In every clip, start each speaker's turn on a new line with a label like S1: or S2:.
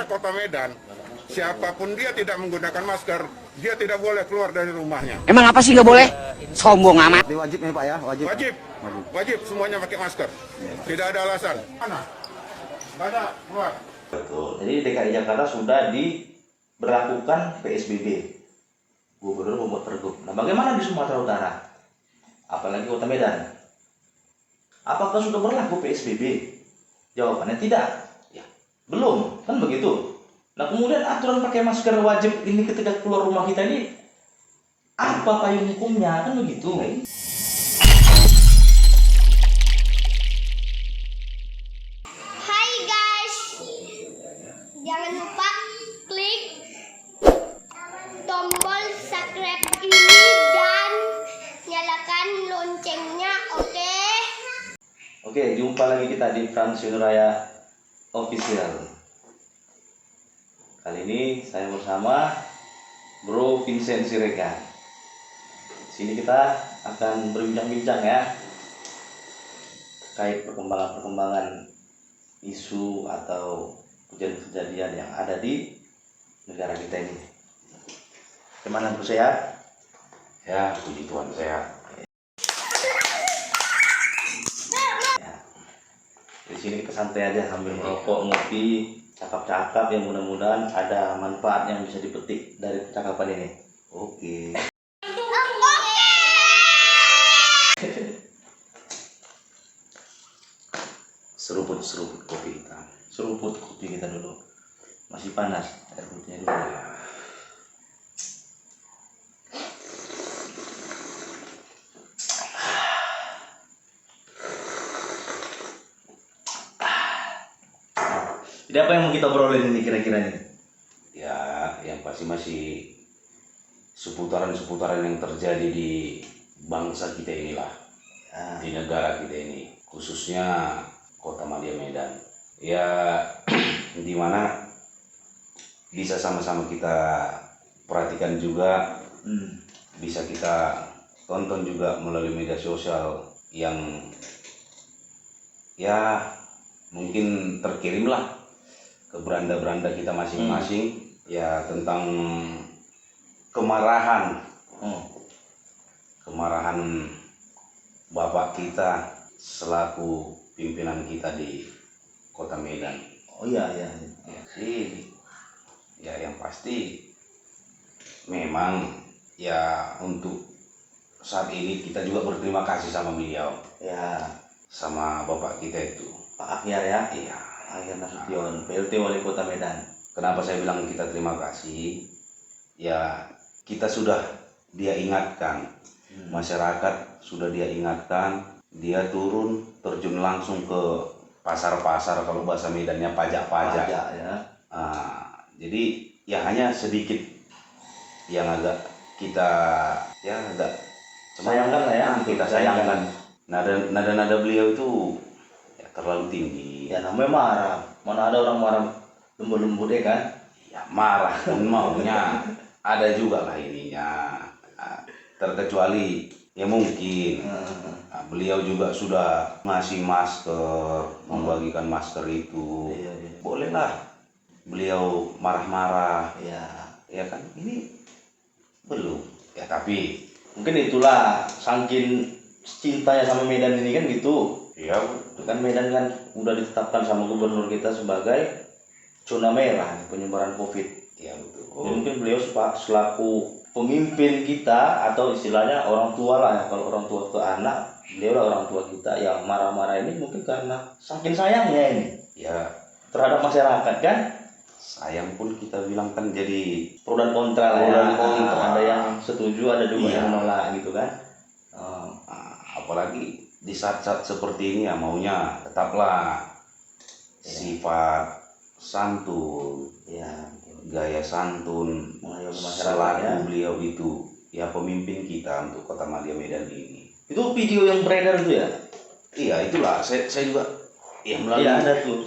S1: wilayah Kota Medan, siapapun dia tidak menggunakan masker, dia tidak boleh keluar dari rumahnya.
S2: Emang apa sih nggak boleh? Sombong amat.
S3: Ini wajib nih Pak ya, wajib.
S1: Wajib semuanya pakai masker. Tidak ada alasan. Mana? Ada keluar.
S4: Betul. Jadi DKI Jakarta sudah diberlakukan PSBB. Gubernur membuat pergub. Nah, bagaimana di Sumatera Utara? Apalagi Kota Medan. Apakah sudah berlaku PSBB? Jawabannya tidak. Ya, belum. Kan begitu. Nah, kemudian aturan pakai masker wajib ini ketika keluar rumah kita ini apa payung hukumnya? Kan begitu.
S5: Hai guys, jangan lupa klik tombol subscribe ini dan nyalakan loncengnya, oke?
S4: Oke, jumpa lagi kita di Fransiun Raya Official. Kali ini saya bersama Bro Vincent Siregar. Sini kita akan berbincang-bincang ya terkait perkembangan isu atau kejadian-kejadian yang ada di negara kita ini. Gimana Bro, sehat?
S6: Ya, puji Tuhan sehat.
S4: Ya. Di sini kita santai aja sambil merokok, ngopi, cakap-cakap yang mudah-mudahan ada manfaat yang bisa dipetik dari percakapan ini. Oke. Seruput kopi kita. Seruput kopi kita dulu. Masih panas air putihnya dulu. Jadi apa yang mau kita obrolin ini kira-kira nih?
S6: Ya, yang pasti masih seputaran-seputaran yang terjadi di bangsa kita inilah, di negara kita ini, khususnya Kota Madia Medan. Ya, di mana bisa sama-sama kita perhatikan juga, bisa kita tonton juga melalui media sosial yang ya mungkin terkirim lah ke beranda-beranda kita masing-masing, ya tentang kemarahan Bapak kita selaku pimpinan kita di Kota Medan.
S4: Oh iya.
S6: Ya sih, ya yang pasti memang ya untuk saat ini kita juga berterima kasih sama beliau,
S4: Ya,
S6: sama Bapak kita itu.
S4: Pak Akhyar ya.
S6: Iya.
S4: Akhyar Nasution, PLT Wali Kota Medan.
S6: Kenapa saya bilang kita terima kasih? Ya, kita sudah dia ingatkan, masyarakat sudah dia ingatkan, dia turun terjun langsung ke pasar-pasar, kalau bahasa Medannya pajak-pajak.
S4: Ya.
S6: Jadi ya hanya sedikit yang agak kita ya agak
S4: Sayangkan lah ya.
S6: kita sayangkan. Nada-nada beliau itu ya, terlalu tinggi.
S4: Ya namanya marah. Mana ada orang marah lembut-lembut ya kan?
S6: Ya marah pun maunya ada juga lah ininya. Terkecuali ya mungkin beliau juga sudah ngasih masker, membagikan masker itu.
S4: Iya.
S6: Bolehlah beliau marah-marah,
S4: Ya.
S6: ya kan? Ini belum. Ya tapi
S4: Mungkin itulah saking cintanya sama Medan ini kan gitu.
S6: ya
S4: Itu kan Medan kan udah ditetapkan sama gubernur kita sebagai zona merah penyebaran COVID.
S6: ya betul.
S4: Jadi mungkin beliau selaku pemimpin kita atau istilahnya orang tua lah ya, kalau orang tua ke anak, beliau lah orang tua kita yang marah-marah ini mungkin karena saking sayangnya ini
S6: Ya
S4: terhadap masyarakat kan.
S6: sayang pun kita bilang kan jadi
S4: Pro dan kontra lah
S6: Pro
S4: ya.
S6: dan kontra.
S4: Ada yang setuju, ada juga
S6: Iya.
S4: yang menolak gitu kan.
S6: apalagi di saat-saat seperti ini ya maunya tetaplah sifat santun,
S4: Ya,
S6: gaya santun
S4: mengayomi masyarakat
S6: selaku
S4: ya.
S6: beliau itu ya pemimpin kita untuk Kota Madia Medan ini.
S4: Itu video yang beredar itu ya?
S6: Iya itulah saya juga ya melalui
S4: Iya ada tuh.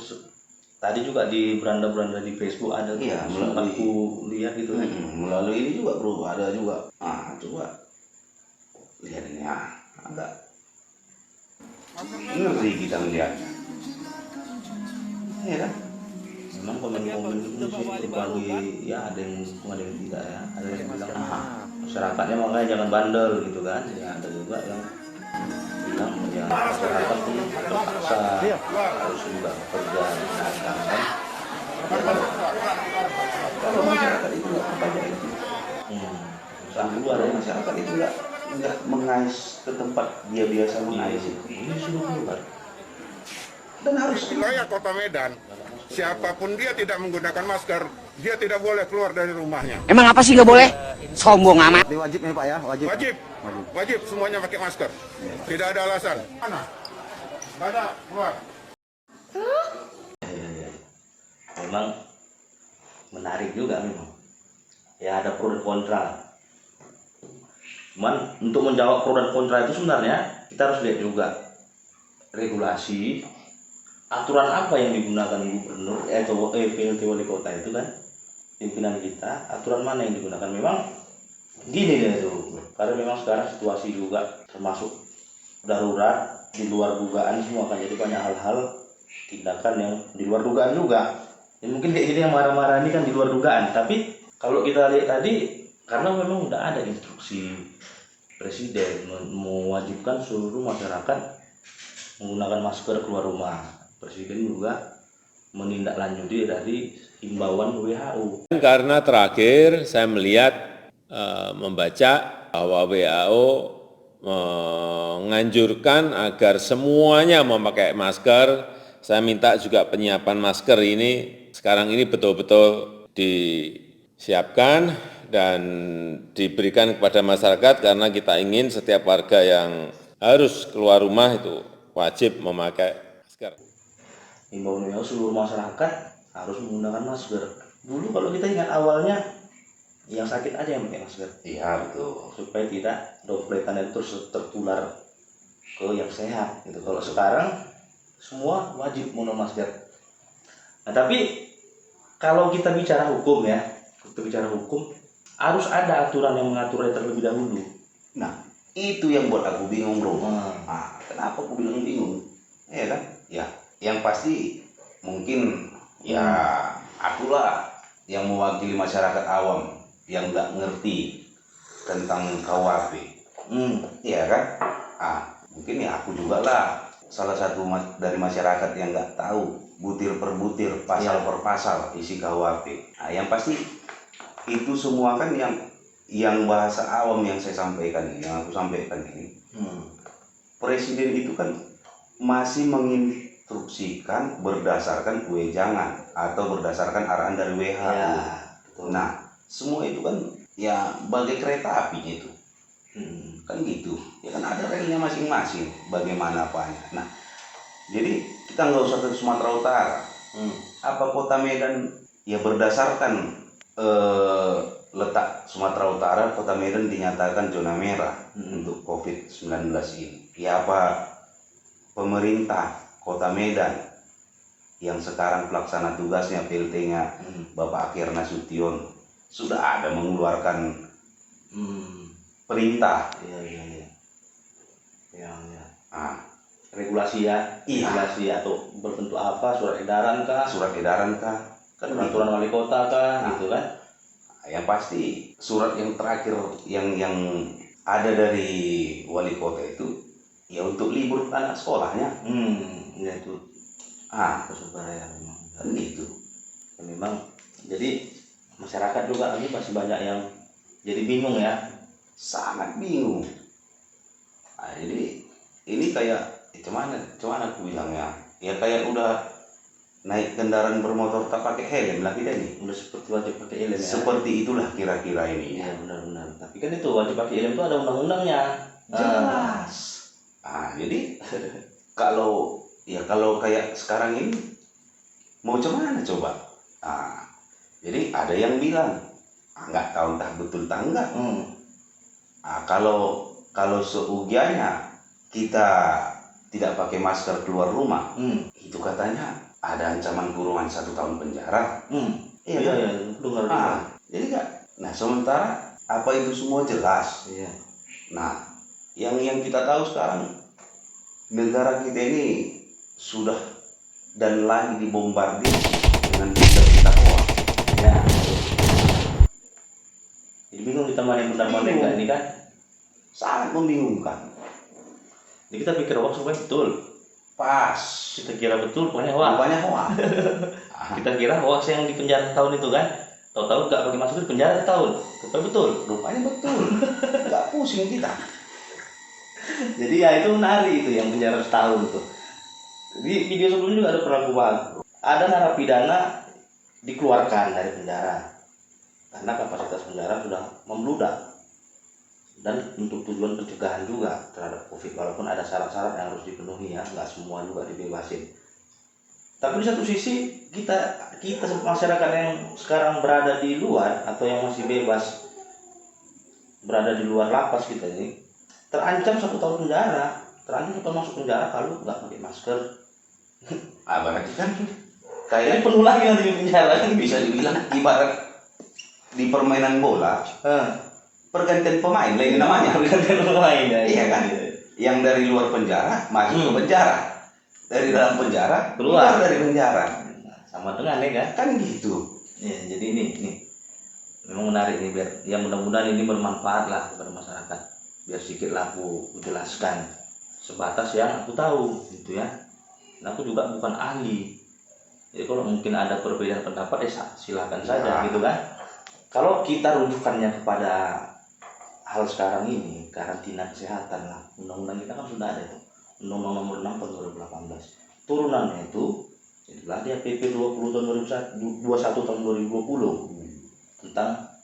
S4: Tadi juga di beranda-beranda di Facebook ada tuh.
S6: Iya,
S4: Sempat
S6: melalui-
S4: aku lihat gitu kan.
S6: melalui ini juga bro, ada juga. Coba lihat ini agak ngeri kita melihatnya. Ya kan?
S4: memang komen-komen itu sih berbagai, ya ada yang mendukung ada yang tidak ya, ada yang bilang masyarakatnya makanya jangan bandel gitu kan, ya ada juga yang bilang ya masyarakat pun terpaksa harus juga bekerja di dagang kan. Kalau masyarakat itu nggak kebaca itu, usaha luar ya, masyarakat itu nggak mengais ke tempat dia biasa mengais itu, ini suruh keluar dan harus
S1: Wilayah Kota Medan, siapapun dia tidak menggunakan masker, dia tidak boleh keluar dari rumahnya.
S2: Emang apa sih nggak boleh? Sombong amat.
S3: Ini wajib nih Pak ya, wajib.
S1: Wajib semuanya pakai masker. Tidak ada alasan. Mana? Ada keluar.
S4: memang menarik juga memang. Ya ada pro dan kontra. Cuman untuk menjawab pro dan kontra itu sebenarnya kita harus lihat juga regulasi, aturan apa yang digunakan gubernur atau PLT wali kota itu kan, pimpinan kita, aturan mana yang digunakan. Memang gini deh itu, karena memang sekarang situasi juga termasuk darurat, di luar dugaan semua kan, jadi banyak hal-hal tindakan yang di luar dugaan juga. Ya, mungkin kayak gini yang marah-marah ini kan di luar dugaan, tapi kalau kita lihat tadi, karena memang udah ada instruksi presiden mewajibkan seluruh masyarakat menggunakan masker keluar rumah. Presiden juga menindaklanjuti dari himbauan WHO.
S7: Karena terakhir saya melihat membaca bahwa WHO menganjurkan agar semuanya memakai masker. Saya minta juga penyiapan masker ini sekarang ini betul-betul disiapkan dan diberikan kepada masyarakat, karena kita ingin setiap warga yang harus keluar rumah itu wajib memakai masker.
S4: Himbauan WHO seluruh masyarakat harus menggunakan masker. Dulu kalau kita ingat awalnya yang sakit aja yang pakai masker.
S6: Iya betul.
S4: Supaya tidak dropletan itu tertular ke yang sehat gitu. Kalau sekarang semua wajib menggunakan masker. Nah, tapi kalau kita bicara hukum ya, harus ada aturan yang mengaturnya terlebih dahulu.
S6: Nah, itu yang buat aku bingung, bro. Nah, kenapa aku bilang bingung? Ya kan? Ya, yang pasti mungkin ya akulah yang mewakili masyarakat awam yang nggak ngerti tentang KUHP. Iya kan? Mungkin ya aku juga lah salah satu dari masyarakat yang nggak tahu butir per butir, pasal per pasal isi KUHP. Nah, yang pasti itu semua kan yang bahasa awam yang saya sampaikan, yang aku sampaikan ini. Presiden itu kan masih menginstruksikan berdasarkan wejangan atau berdasarkan arahan dari WHO.
S4: Ya,
S6: nah, semua itu kan ya bagai kereta apinya itu. Kan gitu. Ya kan ada relnya masing-masing bagaimana apanya. Nah, jadi kita nggak usah ke Sumatera Utara. Apa Kota Medan ya berdasarkan letak Sumatera Utara, Kota Medan dinyatakan zona merah untuk COVID-19 ini. Ya apa pemerintah Kota Medan yang sekarang pelaksana tugasnya PLT-nya Bapak Akhir Nasution sudah ada mengeluarkan perintah.
S4: Regulasi ya, regulasi atau berbentuk apa, surat edaran kah,
S6: Kan
S4: peraturan wali kota kah, gitu kan.
S6: Yang pasti surat yang terakhir yang ada dari wali kota itu ya untuk libur anak sekolahnya.
S4: Ya itu persebaya memang.
S6: Kan gitu.
S4: Ya, memang jadi masyarakat juga lagi masih banyak yang jadi bingung ya.
S6: Sangat bingung. Nah, jadi ini kayak cuman aku bilangnya ya kayak udah naik kendaraan bermotor tak pakai helm lah kita ini.
S4: Udah seperti wajib pakai helm ya.
S6: Seperti itulah kira-kira ini.
S4: Iya benar-benar. Tapi kan itu wajib pakai helm itu ada undang-undangnya.
S6: Jelas. Jadi kalau kayak sekarang ini mau cuman coba. Jadi ada yang bilang nggak tahu entah betul entah enggak. Kalau seugianya kita tidak pakai masker keluar rumah, itu katanya ada ancaman kurungan 1 tahun penjara.
S4: Iya, dengar.
S6: Jadi kan, nah sementara apa itu semua jelas.
S4: Iya.
S6: Nah, yang kita tahu sekarang negara kita ini sudah dan lagi dibombardir dengan berita
S4: ditambahin pendapat mereka ini kan
S6: sangat membingungkan.
S4: jadi kita pikir hoax supaya betul,
S6: Pas.
S4: kita kira betul pokoknya hoax.
S6: Rupanya hoax.
S4: Kita kira hoax yang di penjara tahun itu kan, tahu-tahu gak pakai masker di penjara tahun, rupanya betul.
S6: Rupanya betul. Nggak pusing kita.
S4: Jadi ya itu menarik itu yang penjara setahun itu. Di video sebelumnya juga ada pernah buat, ada narapidana dikeluarkan dari penjara karena kapasitas penjara sudah membludak dan untuk tujuan pencegahan juga terhadap COVID, walaupun ada syarat-syarat yang harus dipenuhi ya, nggak semua juga dibebasin. Tapi di satu sisi kita masyarakat yang sekarang berada di luar atau yang masih bebas berada di luar lapas kita ini terancam 1 tahun penjara, terancam 1 tahun masuk penjara kalau nggak pakai masker.
S6: Berarti kan
S4: Jadi
S6: kayak
S4: penuh lagi nanti di penjara kan
S6: bisa dibilang ibarat di permainan bola, pergantian pemain lain namanya.
S4: Pergantian pemain ya.
S6: Iya kan? Yang dari luar penjara masuk ke penjara, dari dalam penjara
S4: Keluar.
S6: dari penjara.
S4: Sama dengan ya kan.
S6: Kan gitu.
S4: Ya, jadi ini memang menarik nih, biar ya mudah-mudahan ini bermanfaat lah kepada masyarakat. Biar sedikit lah aku jelaskan sebatas yang aku tahu gitu ya. Dan aku juga bukan ahli. Jadi kalau mungkin ada perbedaan pendapat ya silakan saja gitu kan. Kalau kita rujukannya kepada hal sekarang ini, karantina kesehatan lah, undang-undang kita kan sudah ada itu, Undang-Undang Nomor 6 tahun 2018. Turunannya itu itulah dia PP 20 tahun 21 tahun 2020 tentang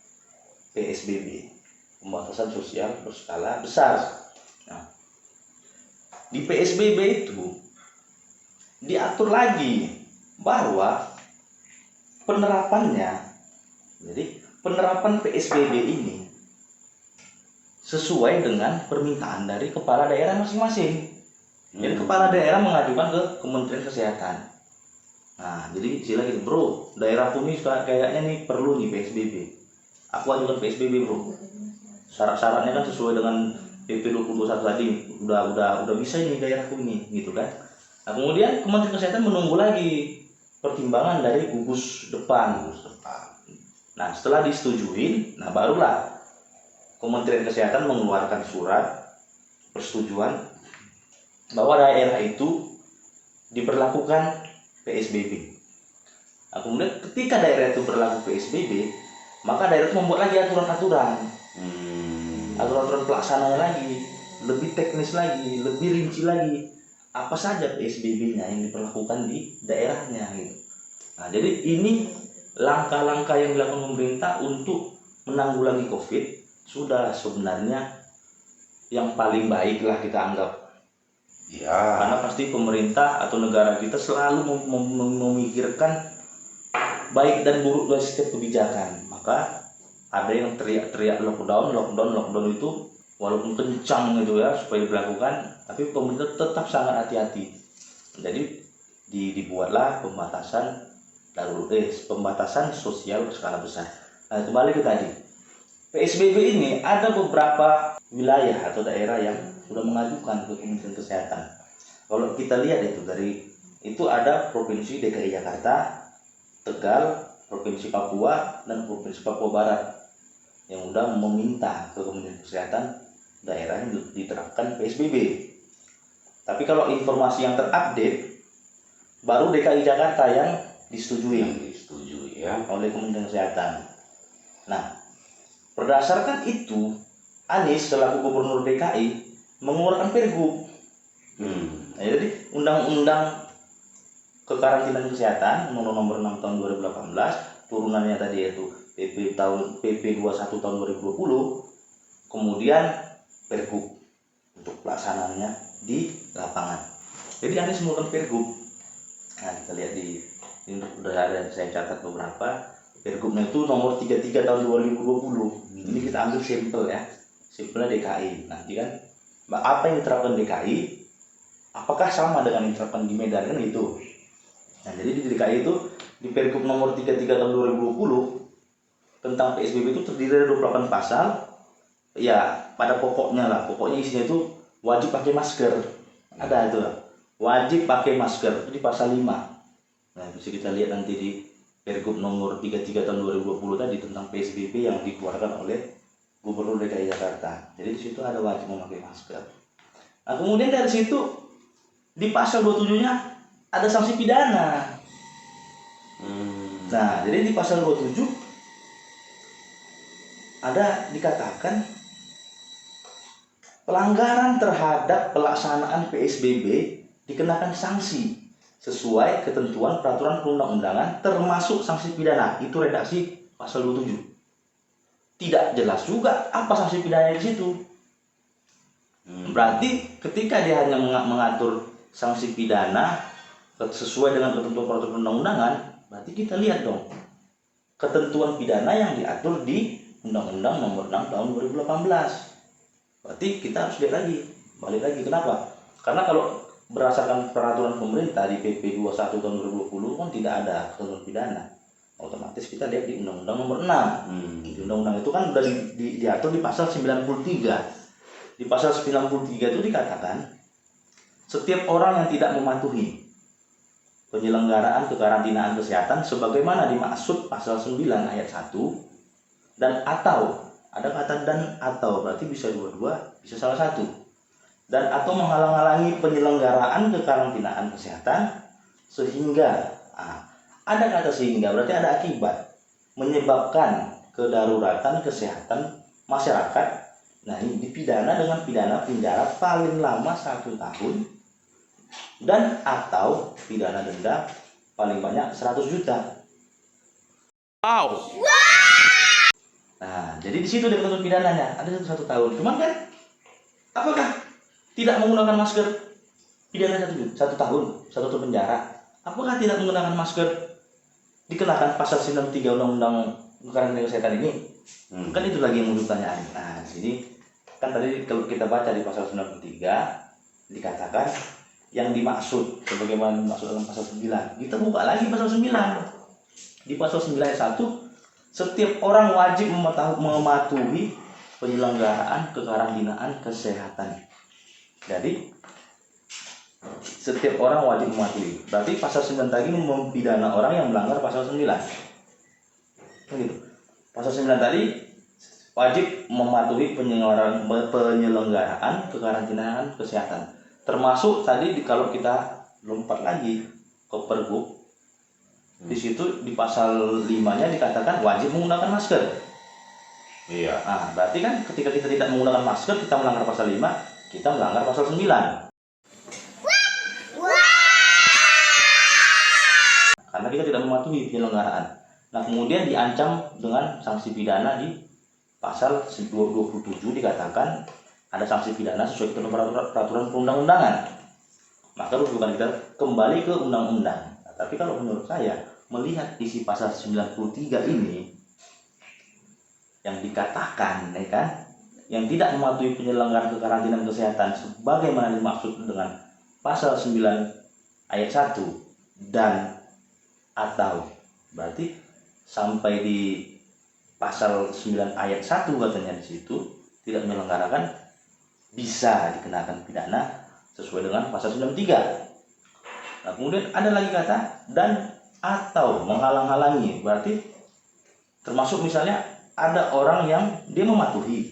S4: PSBB, pembatasan sosial berskala besar. Nah, di PSBB itu diatur lagi bahwa penerapannya, jadi penerapan PSBB ini sesuai dengan permintaan dari kepala daerah masing-masing. Jadi kepala daerah mengajukan ke Kementerian Kesehatan. Nah, jadi sila gitu, bro, daerahku nih kayaknya nih perlu nih PSBB. Aku ajukan PSBB, bro. Syarat-syaratnya kan sesuai dengan PP 2021 tadi. Udah bisa ini daerahku ini, gitu kan. Nah, kemudian Kementerian Kesehatan menunggu lagi pertimbangan dari gugus depan. Nah, setelah disetujui, nah barulah Kementerian Kesehatan mengeluarkan surat persetujuan bahwa daerah itu diberlakukan PSBB. Nah, kemudian ketika daerah itu berlaku PSBB, maka daerah itu membuat lagi aturan-aturan, aturan-aturan pelaksananya lagi, lebih teknis lagi, lebih rinci lagi, apa saja PSBB-nya yang diperlakukan di daerahnya gitu. Nah, jadi ini langkah-langkah yang dilakukan pemerintah untuk menanggulangi COVID sudah sebenarnya yang paling baik lah kita anggap.
S6: Ya.
S4: Karena pasti pemerintah atau negara kita selalu memikirkan baik dan buruk dari setiap kebijakan. Maka ada yang teriak-teriak lockdown itu walaupun kencang gitu ya supaya dilakukan, tapi pemerintah tetap sangat hati-hati. Jadi dibuatlah pembatasan sosial berskala besar. Nah, kembali ke tadi. PSBB ini ada beberapa wilayah atau daerah yang sudah mengajukan ke Kementerian Kesehatan. Kalau kita lihat itu ada Provinsi DKI Jakarta, Tegal, Provinsi Papua, dan Provinsi Papua Barat yang sudah meminta ke Kementerian Kesehatan daerah yang diterapkan PSBB. Tapi kalau informasi yang terupdate baru DKI Jakarta yang disetujui
S6: Ya.
S4: oleh Kementerian Kesehatan. Nah, berdasarkan itu, Anies selaku Gubernur DKI mengeluarkan Pergub. Nah, jadi Undang-Undang Kekarantinaan Kesehatan Nomor 6 tahun 2018, turunannya tadi yaitu PP 21 tahun 2020, kemudian Pergub untuk pelaksanaannya di lapangan. Jadi Anies mengeluarkan Pergub. Nah, kita lihat ini udah ada saya catat beberapa. Pergubnya itu nomor 33 tahun 2020. Ini kita ambil sampel ya, sampelnya DKI. Nanti kan apa yang diterapkan DKI, apakah sama dengan yang diterapkan di Medan kan gitu. Nah, jadi di DKI itu di Pergub nomor 33 tahun 2020 tentang PSBB itu terdiri dari 28 pasal. Ya, pada pokoknya isinya itu wajib pakai masker. Ada itu lah. Wajib pakai masker itu di pasal 5. Nah, bisa kita lihat nanti di Pergub nomor 33 tahun 2020 tadi tentang PSBB yang dikeluarkan oleh Gubernur DKI Jakarta. Jadi di situ ada wajib memakai masker. Nah, kemudian dari situ di pasal 27-nya ada sanksi pidana. Nah, jadi di pasal 27 ada dikatakan pelanggaran terhadap pelaksanaan PSBB dikenakan sanksi sesuai ketentuan peraturan perundang-undangan termasuk sanksi pidana. Itu redaksi pasal 27. Tidak jelas juga apa sanksi pidana di situ. Berarti ketika dia hanya mengatur sanksi pidana sesuai dengan ketentuan peraturan perundang-undangan, berarti kita lihat dong ketentuan pidana yang diatur di Undang-Undang Nomor 6 Tahun 2018. Berarti kita harus lihat lagi, balik lagi. Kenapa? Karena kalau berdasarkan peraturan pemerintah di PP 21 tahun 2020 kan tidak ada ketentuan pidana. Otomatis kita lihat di Undang-Undang Nomor 6. Di Undang-Undang itu kan sudah diatur di pasal 93. Di pasal 93 itu dikatakan setiap orang yang tidak mematuhi penyelenggaraan kekarantinaan kesehatan sebagaimana dimaksud pasal 9 ayat 1 dan atau, ada kata dan atau, berarti bisa dua-dua, bisa salah satu, dan atau menghalang-halangi penyelenggaraan kekarantinaan kesehatan sehingga ada kata sehingga berarti ada akibat menyebabkan kedaruratan kesehatan masyarakat. Nah, ini dipidana dengan pidana penjara paling lama 1 tahun dan atau pidana denda paling banyak 100 juta.
S7: Wow.
S4: Nah, jadi di situ ada ketentuan pidananya, ada 1 tahun. Cuman kan, apakah tidak menggunakan masker pidana 1 tahun, 1 tahun penjara? Apakah tidak menggunakan masker dikenakan pasal 93 Undang-Undang Kekarantinaan Kesehatan ini? Kan itu lagi yang mau ditanyakan. Nah, jadi kan tadi kalau kita baca di pasal 93 dikatakan yang dimaksud sebagaimana dimaksud dalam pasal 9. Kita buka lagi pasal 9. Di pasal 9 ayat 1, setiap orang wajib mematuhi penyelenggaraan kekarantinaan kesehatan. Jadi setiap orang wajib mematuhi. Berarti pasal 9 tadi mempidana orang yang melanggar pasal 9. Begitu. Pasal 9 tadi wajib mematuhi penyelenggaraan kekarantinaan kesehatan. Termasuk tadi kalau kita lompat lagi ke Pergub, di situ di pasal 5-nya dikatakan wajib menggunakan masker.
S6: Iya.
S4: Nah, berarti kan ketika kita tidak menggunakan masker, kita melanggar pasal 5, kita melanggar pasal 9. Karena kita tidak mematuhi penyelenggaraan. Nah, kemudian diancam dengan sanksi pidana di pasal 27 dikatakan ada sanksi pidana sesuai dengan peraturan perundang-undangan. Maka rujukan kita kembali ke undang-undang. Nah, tapi kalau menurut saya melihat isi pasal 93 ini yang dikatakan, ya kan, yang tidak mematuhi penyelenggaraan kekarantinaan kesehatan sebagaimana dimaksud dengan pasal 9 ayat 1 dan atau, berarti sampai di pasal 9 ayat 1 katanya di situ tidak menyelenggarakan bisa dikenakan pidana sesuai dengan pasal 93. Nah, kemudian ada lagi kata dan atau menghalang-halangi, berarti termasuk misalnya ada orang yang dia mematuhi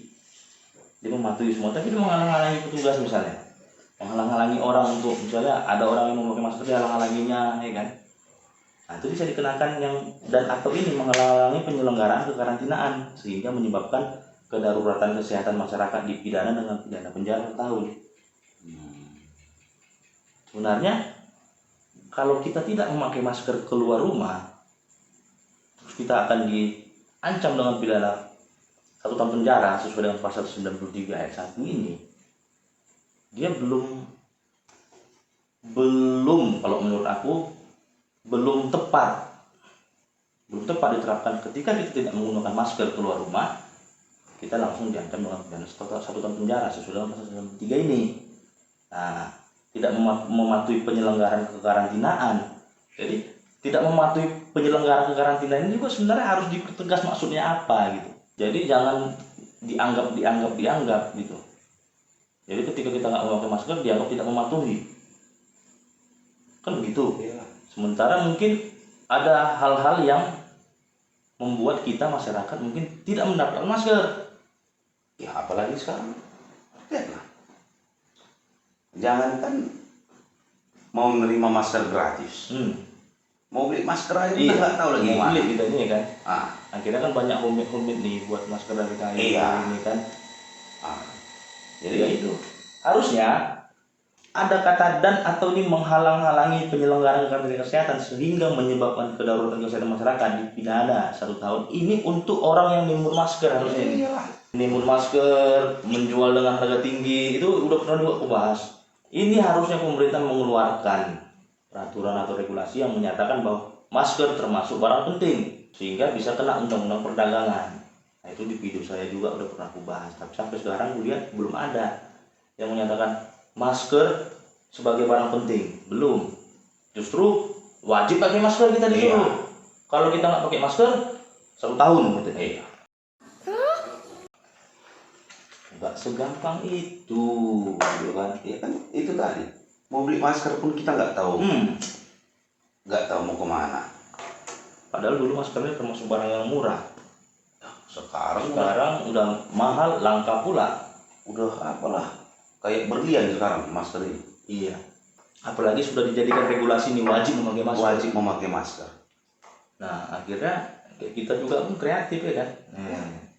S4: semua, tapi dia menghalang-halangi petugas misalnya, menghalang-halangi orang untuk misalnya ada orang yang memakai masker dia halang-halanginya, ya kan? Nah, itu bisa dikenakan yang dan atau ini menghalang-halangi penyelenggaraan kekarantinaan sehingga menyebabkan kedaruratan kesehatan masyarakat dipidana dengan pidana penjara 1 tahun. Sebenarnya kalau kita tidak memakai masker keluar rumah, terus kita akan diancam dengan pidana 1 tahun penjara sesuai dengan pasal 93 ayat 1 ini. Dia belum kalau menurut aku belum tepat diterapkan. Ketika kita tidak menggunakan masker keluar rumah, kita langsung diancam dengan pidana 1 tahun penjara sesuai dengan pasal 93 ini. Nah, tidak mematuhi penyelenggaraan kekarantinaan. Jadi tidak mematuhi penyelenggaraan kekarantinaan ini juga sebenarnya harus dipertegas maksudnya apa gitu. Jadi jangan dianggap gitu. Jadi ketika kita nggak memakai masker dianggap tidak mematuhi. Kan begitu. Sementara mungkin ada hal-hal yang membuat kita masyarakat mungkin tidak mendapatkan masker.
S6: Ya apalagi sekarang, lihatlah. Jangankan mau nerima masker gratis, mau beli masker aja kita nggak tahu lagi
S4: mau
S6: mana.
S4: beli kita ini kan.
S6: Ah,
S4: Akhirnya kan banyak homemade nih buat masker dari kain
S6: Iya.
S4: ini kan.
S6: ah.
S4: Jadi itu harusnya ada kata dan atau ini menghalang-halangi penyelenggaraan karantina kesehatan sehingga menyebabkan kedaruratan kesehatan masyarakat dipidana 1 tahun. Ini untuk orang yang nimbun masker harusnya ini. Nimbun masker, menjual dengan harga tinggi, itu udah pernah juga aku bahas. Ini harusnya pemerintah mengeluarkan peraturan atau regulasi yang menyatakan bahwa masker termasuk barang penting sehingga bisa kena undang-undang perdagangan. Nah, itu di video saya juga udah pernah aku bahas, tapi sampai sekarang gue lihat belum ada yang menyatakan masker sebagai barang penting. Belum. Justru wajib pakai masker kita disuruh. Kalau kita nggak pakai masker 1 tahun gitu. Nggak segampang itu, gitu kan?
S6: Ya kan itu tadi. Mau beli masker pun kita nggak tahu, nggak tahu mau kemana.
S4: Padahal dulu maskernya termasuk barang yang murah.
S6: Sekarang
S4: Udah mahal, langka pula.
S6: udah apalah, kayak berlian sekarang masker ini.
S4: Iya. Apalagi sudah dijadikan regulasi ini wajib memakai masker.
S6: Wajib memakai masker.
S4: Nah, akhirnya kita juga pun kreatif ya kan.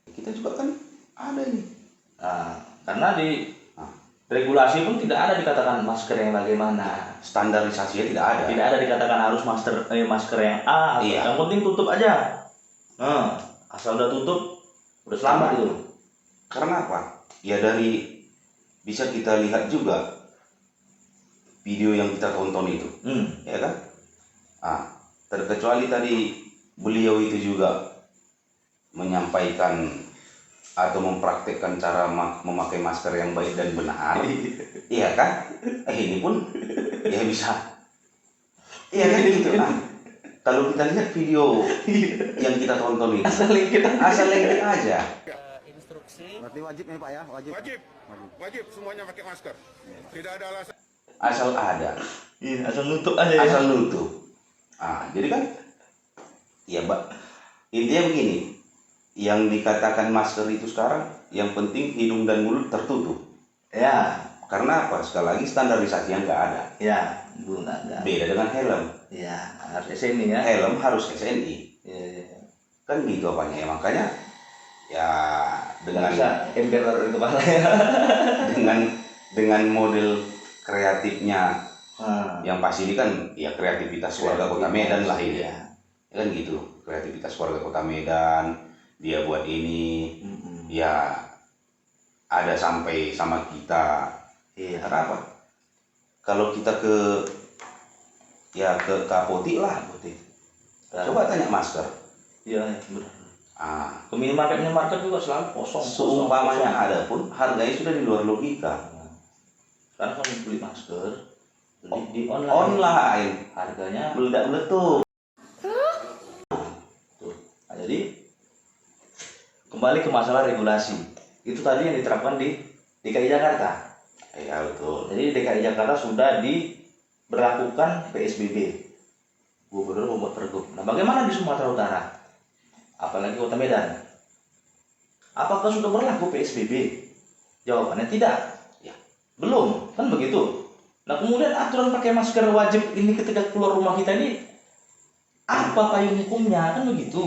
S6: Kita juga kan ada ini.
S4: Nah, karena di regulasi pun tidak ada dikatakan masker yang bagaimana.
S6: Standarisasinya tidak ada.
S4: Tidak ada dikatakan harus masker yang A.
S6: Iya.
S4: Yang penting tutup aja. Nah, asal udah tutup, udah selamat itu.
S6: Karena apa? Ya dari bisa kita lihat juga video yang kita tonton itu, ya kan? Terkecuali tadi beliau itu juga menyampaikan atau mempraktekkan cara memakai masker yang baik dan benar, iya kan? Ini pun ya bisa, iya kan gitu. Nah, kalau kita lihat video yang kita tonton itu, asal link aja.
S2: Berarti wajib nih Pak ya, wajib.
S1: Wajib semuanya pakai masker. Tidak ada alasan.
S6: Asal ada,
S4: Iya, asal nutup aja ya.
S6: asal nutup. Jadi kan, ya Mbak, intinya begini, yang dikatakan masker itu sekarang, yang penting hidung dan mulut tertutup.
S4: Ya,
S6: Karena apa? Sekali lagi standarisasinya nggak ada.
S4: ya, belum ada.
S6: Beda dengan helm.
S4: Ya, harus SNI ya.
S6: Helm harus SNI.
S4: Ya.
S6: Kan gitu apanya ya. Makanya ya dengan
S4: emperor itu kepala ya.
S6: dengan model kreatifnya yang pasti ini kan ya kreativitas warga Kota Medan lah ini ya. Kan gitu, kreativitas warga Kota Medan, dia buat ini ya ada sampai sama kita.
S4: Iya.
S6: Karena apa? Kalau kita ke apotik lah, coba tanya masker.
S4: Iya, benar. Ke minimarket juga selalu kosong.
S6: Seumpamanya ada pun harganya sudah di luar logika.
S4: Sekarang kamu beli masker di online.
S6: Online
S4: Harganya
S6: meledak-meletup.
S4: tuh. Nah, jadi kembali ke masalah regulasi. Itu tadi yang diterapkan di DKI Jakarta.
S6: Iya betul.
S4: Jadi DKI Jakarta sudah diberlakukan PSBB. Gubernur membuat pergub. Nah, bagaimana di Sumatera Utara? Apalagi Kota Medan. Apakah sudah berlaku PSBB? Jawabannya tidak. Ya, belum. Kan begitu. Nah, kemudian aturan pakai masker wajib ini ketika keluar rumah kita ini apa payung hukumnya? Kan begitu.